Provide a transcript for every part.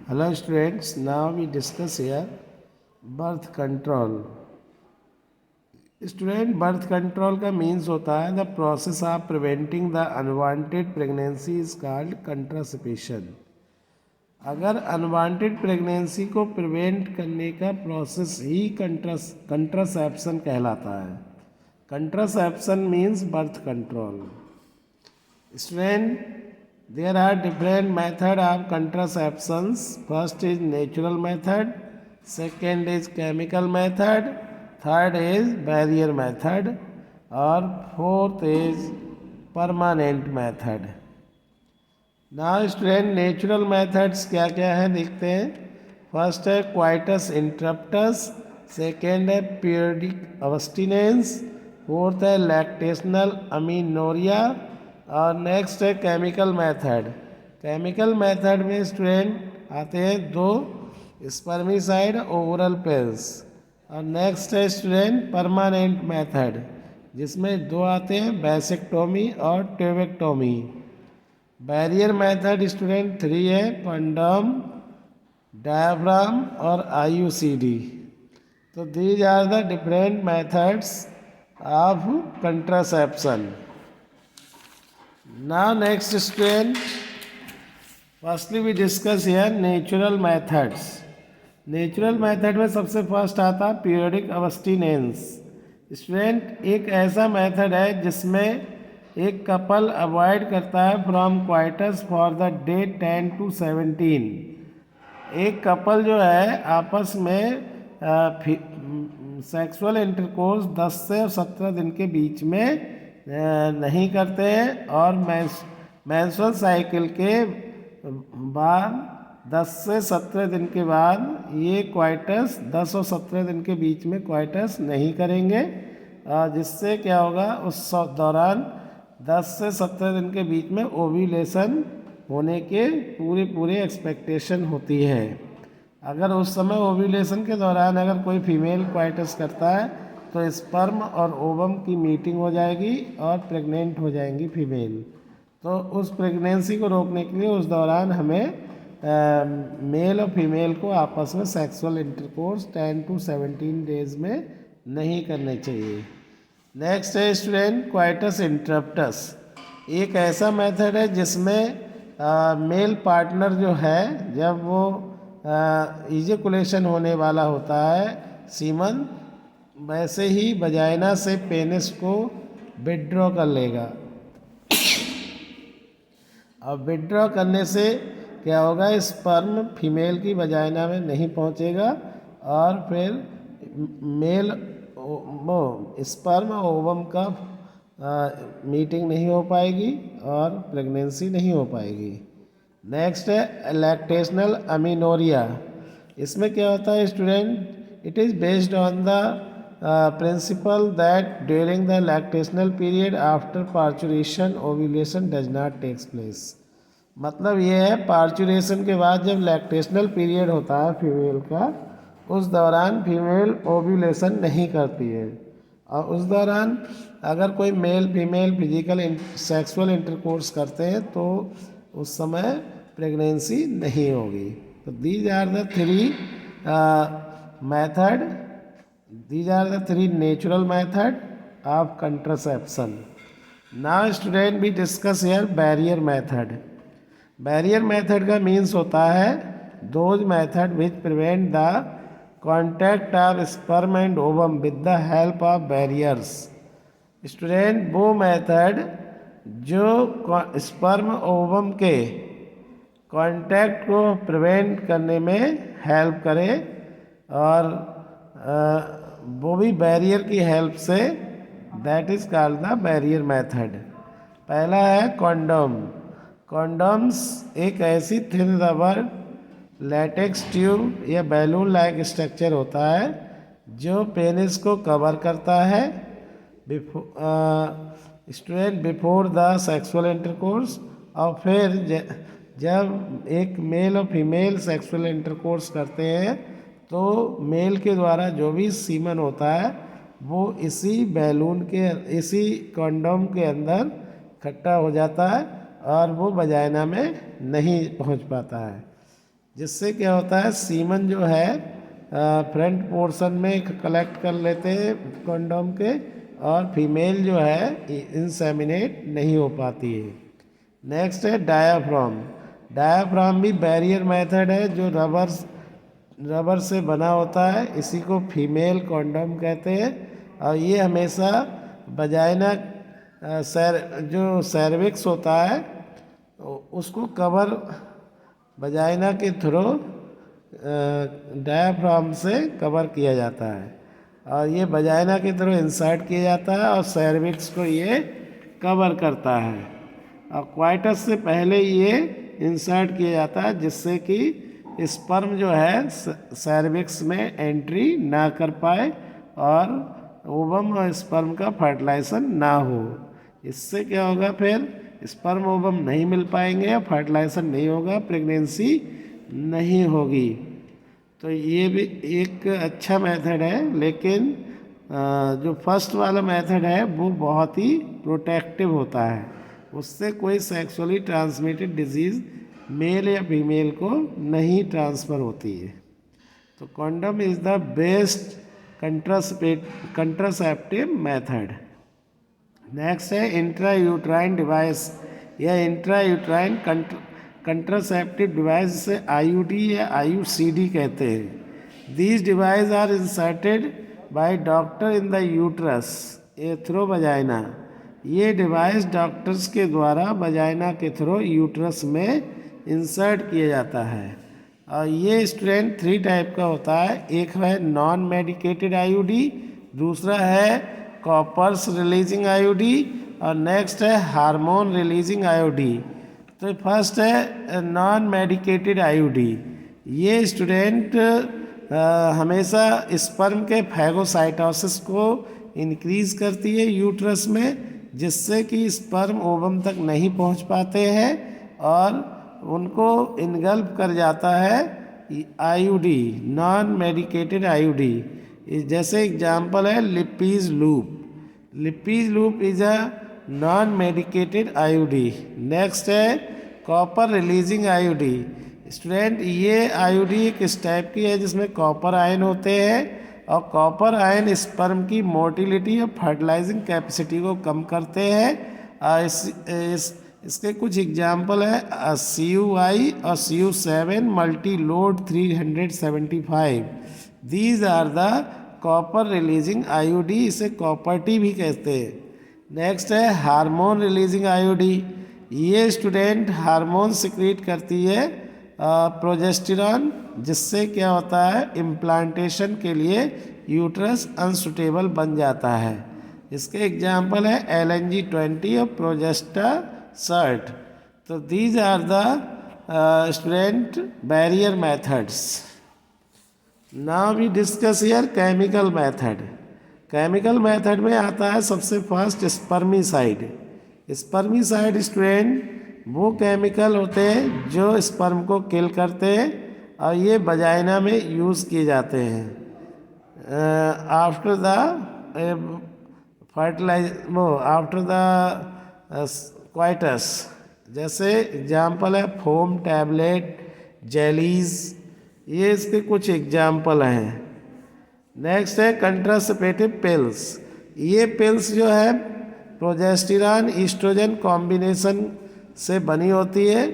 Hello students, now we discuss here birth control. Student birth control का means होता है the process of preventing the unwanted pregnancy is called contraception. अगर unwanted pregnancy को prevent करने का process ही contraception कहलाता है. Contraception means birth control. Student, there are different method of contraceptions. First is natural method, second is chemical method, third is barrier method और fourth is permanent method. Now student, natural methods क्या क्या है देखते हैं. First है coitus interrupts, second है periodic अब्स्टिनेंस, fourth है lactational अमीनोरिया और नेक्स्ट है केमिकल मेथड. केमिकल मेथड में स्टूडेंट आते हैं दो स्पर्मिसाइड ओरल पिल्स और नेक्स्ट है स्टूडेंट परमानेंट मेथड जिसमें दो आते हैं वैसेक्टोमी और ट्यूबेक्टोमी. बैरियर मेथड स्टूडेंट 3 है कंडोम, डायफ्राम और IUCD. तो these are the different methods of contraception. Now next student, firstly we discuss here natural methods. Natural method में सबसे फर्स्ट आता पीरियडिक अब्स्टिनेंस. स्टूडेंट एक ऐसा मेथड है जिसमें एक कपल अवॉइड करता है from coitus for the day 10 to 17. एक कपल जो है आपस में सेक्सुअल इंटरकोर्स 10 से 17 दिन के बीच में नहीं करते हैं और मेंस्ट्रुअल साइकिल के बाद 10 से 17 दिन के बाद ये क्वाइटस 10 और 17 दिन के बीच में क्वाइटस नहीं करेंगे. जिससे क्या होगा उस दौरान 10 से 17 दिन के बीच में ओव्यूलेशन होने के पूरे एक्सपेक्टेशन होती है. अगर उस समय ओव्यूलेशन के दौरान अगर कोई फीमेल क्वाइटस करता है तो स्पर्म और ओवम की मीटिंग हो जाएगी और प्रेग्नेंट हो जाएंगी फीमेल. तो उस प्रेगनेंसी को रोकने के लिए उस दौरान हमें मेल और फीमेल को आपस में सेक्सुअल इंटरकोर्स 10 to 17 डेज में नहीं करने चाहिए. नेक्स्ट है स्टूडेंट क्वाइटस इंटरप्टस. एक ऐसा मेथड है जिसमें मेल पार्टनर जो है जब वो इजैकुलेशन होने वाला होता है सीमन, वैसे ही वजाइना से पेनिस को विड्रॉ कर लेगा. अब विड्रॉ करने से क्या होगा स्पर्म फीमेल की वजाइना में नहीं पहुंचेगा और फिर मेल वो स्पर्म और ओवम का मीटिंग नहीं हो पाएगी और प्रेगनेंसी नहीं हो पाएगी. नेक्स्ट है लैक्टेशनल अमीनोरिया. इसमें क्या होता है student, it is based on the principle that during the lactational period after parturition ovulation does not takes place. मतलब ये है पार्चुरेशन के बाद जब लैक्टेशनल पीरियड होता है फीमेल का उस दौरान फीमेल ओव्यूलेशन नहीं करती है और उस दौरान अगर कोई male female physical sexual intercourse करते हैं तो उस समय प्रेगनेंसी नहीं होगी. तो these are the 3 method. These are the 3 natural method of contraception. Now student we discuss here barrier method. Barrier method का means होता है those method which prevent the contact of sperm and ovum with the help of barriers. Student वो method जो sperm ovum के contact को prevent करने में help करे और वो भी बैरियर की हेल्प से, that is called the barrier method. पहला है कॉन्डोम. कॉन्डोम्स एक ऐसी थिन रबर लैटेक्स ट्यूब या बैलून लाइक स्ट्रक्चर होता है जो पेनिस को कवर करता है student before the sexual intercourse. और फिर जब एक मेल और फीमेल सेक्सुअल इंटरकोर्स करते हैं तो मेल के द्वारा जो भी सीमन होता है वो इसी बैलून के इसी कंडोम के अंदर इकट्ठा हो जाता है और वो वजाइना में नहीं पहुंच पाता है. जिससे क्या होता है सीमन जो है फ्रंट पोर्शन में कलेक्ट कर लेते हैं कंडोम के, और फीमेल जो है इंसेमिनेट नहीं हो पाती है। नेक्स्ट है डायाफ्राम। डायाफ्राम भी बैरियर मेथड है जो रबर से बना होता है, इसी को फीमेल कंडोम कहते हैं। और ये हमेशा वजाइना जो सर्विक्स होता है उसको कवर वजाइना के थ्रू डायाफ्राम से कवर किया जाता है, और ये वजाइना के थ्रू इंसर्ट किया जाता है और सर्विक्स को ये कवर करता है, और क्वाइटस से पहले ये इंसर्ट किया जाता है जिससे कि स्पर्म जो है सर्विक्स में एंट्री ना कर पाए और ओवम और स्पर्म का फर्टिलाइजेशन ना हो। इससे क्या होगा, फिर स्पर्म ओवम नहीं मिल पाएंगे, फर्टिलाइजेशन नहीं होगा, प्रेगनेंसी नहीं होगी। तो ये भी एक अच्छा मेथड है, लेकिन जो फर्स्ट वाला मेथड है वो बहुत ही प्रोटेक्टिव होता है, उससे कोई सेक्सुअली ट्रांसमिटेड डिजीज़ मेल या फीमेल को नहीं ट्रांसफ़र होती है। तो condom is the best contraceptive method. Next है इंट्रा यूट्राइन डिवाइस या इंट्रा यूट्राइन कंट्रासेप्टिव डिवाइस, जिसे IUD या IUCD कहते हैं। These device are inserted by doctor in the uterus through vagina. ये डिवाइस डॉक्टर्स के द्वारा वजाइना के थ्रू यूट्रस में इंसर्ट किया जाता है, और ये स्टूडेंट 3 टाइप का होता है। एक है नॉन मेडिकेटेड IUD, दूसरा है कॉपर्स रिलीजिंग IUD, और नेक्स्ट है हार्मोन रिलीजिंग IUD। तो फर्स्ट है नॉन मेडिकेटेड IUD। ये स्टूडेंट हमेशा स्पर्म के फैगोसाइटोसिस को इंक्रीज करती है यूट्रस में, जिससे कि स्पर्म ओवम तक नहीं पहुंच पाते हैं और उनको इनगल्फ कर जाता है IUD, नॉन मेडिकेटेड IUD। जैसे एग्जाम्पल है Lippes loop. Lippes loop is a non medicated IUD। Next है कॉपर रिलीजिंग IUD। स्टूडेंट ये IUD किस टाइप की है, जिसमें कॉपर आयन होते हैं, और कॉपर आयन स्पर्म की मोटिलिटी और फर्टिलाइजिंग कैपेसिटी को कम करते हैं। इसके कुछ एग्जाम्पल है CUI और CU7 multi load 375। These are the copper releasing IUD, इसे कॉपर टी भी कहते हैं। नेक्स्ट है हार्मोन रिलीजिंग IUD। ये स्टूडेंट हार्मोन सिक्रीट करती है प्रोजेस्टेरॉन, जिससे क्या होता है इम्प्लांटेशन के लिए यूट्रस अनसुटेबल बन जाता है। इसके एग्जाम्पल है LNG-20 और प्रोजेस्टा सर्ट। तो these are the student barrier methods. Now we discuss here chemical method. Chemical method में आता है सबसे फर्स्ट स्पर्मिसाइड। स्पर्मिसाइड स्टूडेंट वो केमिकल होते हैं जो स्पर्म को किल करते हैं, और ये वजाइना में यूज़ किए जाते हैं after the after the coitus. जैसे एग्जाम्पल है फोम टैबलेट, जेलीज, ये इसके कुछ एग्जाम्पल हैं। नेक्स्ट है कंट्रासेप्टिव पिल्स। ये पिल्स जो है प्रोजेस्टेरॉन ईस्ट्रोजन कॉम्बिनेशन से बनी होती है,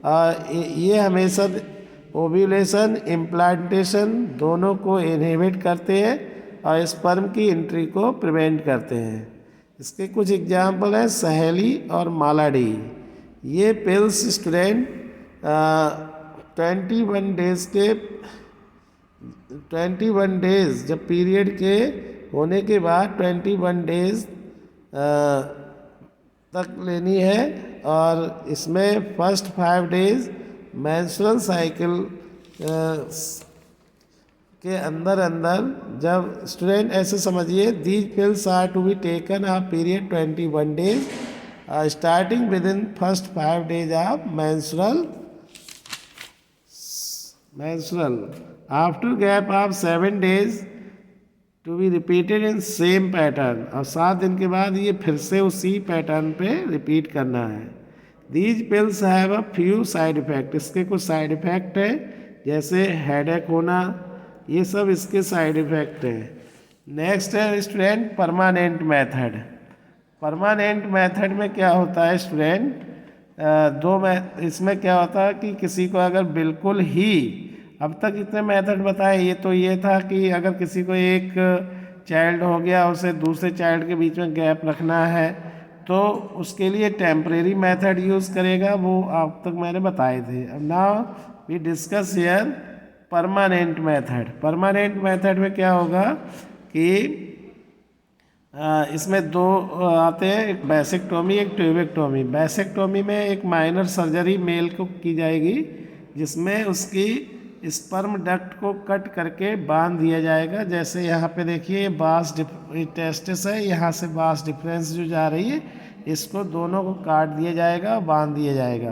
और ये हमेशा ओव्यूलेशन इम्प्लांटेशन दोनों को इनहिबिट करते हैं और स्पर्म की एंट्री को प्रिवेंट करते हैं। इसके कुछ एग्जाम्पल हैं सहेली और मालाडी। ये पिल्स स्टूडेंट 21 डेज जब पीरियड के होने के बाद 21 डेज तक लेनी है, और इसमें फर्स्ट 5 डेज मेंस्ट्रुअल साइकिल के अंदर जब स्टूडेंट ऐसे समझिए these pills are to be taken of period 21 days starting with in first 5 days of menstrual after gap of 7 days to be repeated in same pattern. और 7 दिन के बाद ये फिर से उसी पैटर्न पे रिपीट करना है। These pills have a few side effect. इसके कुछ साइड इफेक्ट है, जैसे हेडेक होना, ये सब इसके साइड इफ़ेक्ट हैं। नेक्स्ट है student permanent method. Permanent method में क्या होता है स्टूडेंट, इसमें क्या होता है कि किसी को अगर बिल्कुल ही, अब तक इतने मेथड बताए, ये था कि अगर किसी को एक चाइल्ड हो गया, उसे दूसरे चाइल्ड के बीच में गैप रखना है तो उसके लिए टेम्परेरी मेथड यूज़ करेगा, वो आप तक मैंने बताए थे। अब now we discuss here permanent method. Permanent method में क्या होगा कि इसमें दो आते हैं, एक बैसेक्टोमी एक ट्यूबेक्टोमी। बैसेक्टोमी में एक माइनर सर्जरी मेल को की जाएगी जिसमें उसकी स्पर्म डक्ट को कट करके बांध दिया जाएगा। जैसे यहाँ पे देखिए ये बास टेस्टिस है, यहाँ से बास डिफरेंस जो जा रही है, इसको दोनों को काट दिया जाएगा, बांध दिया जाएगा,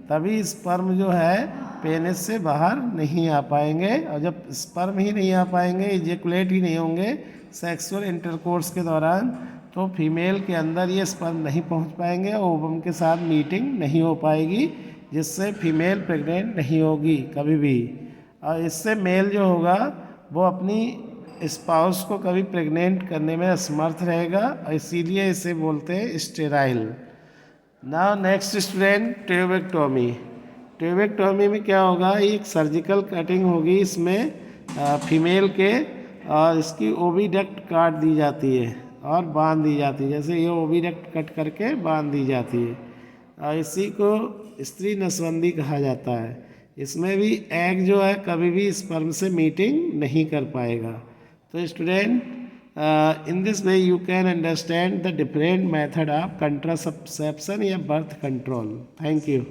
तभी स्पर्म जो है पेनिस से बाहर नहीं आ पाएंगे। और जब स्पर्म ही नहीं आ पाएंगे, इजेकुलेट ही नहीं होंगे सेक्सुअल इंटरकोर्स के दौरान, तो फीमेल के अंदर ये स्पर्म नहीं पहुंच पाएंगे, ओवम के साथ मीटिंग नहीं हो पाएगी, जिससे फीमेल प्रेग्नेंट नहीं होगी कभी भी। और इससे मेल जो होगा वो अपनी स्पाउस को कभी प्रेग्नेंट करने में असमर्थ रहेगा, और इसीलिए इसे बोलते हैं sterile. Now next student tubectomy. Tubectomy में क्या होगा, एक सर्जिकल कटिंग होगी इसमें फीमेल के, और इसकी ओविडक्ट काट दी जाती है और बांध दी जाती है। जैसे ये ओविडक्ट कट करके बांध दी जाती है, और इसी को स्त्री नसबंदी कहा जाता है। इसमें भी एग जो है कभी भी स्पर्म से मीटिंग नहीं कर पाएगा। तो student, in this way you can understand the different method of contraception या birth control. Thank you.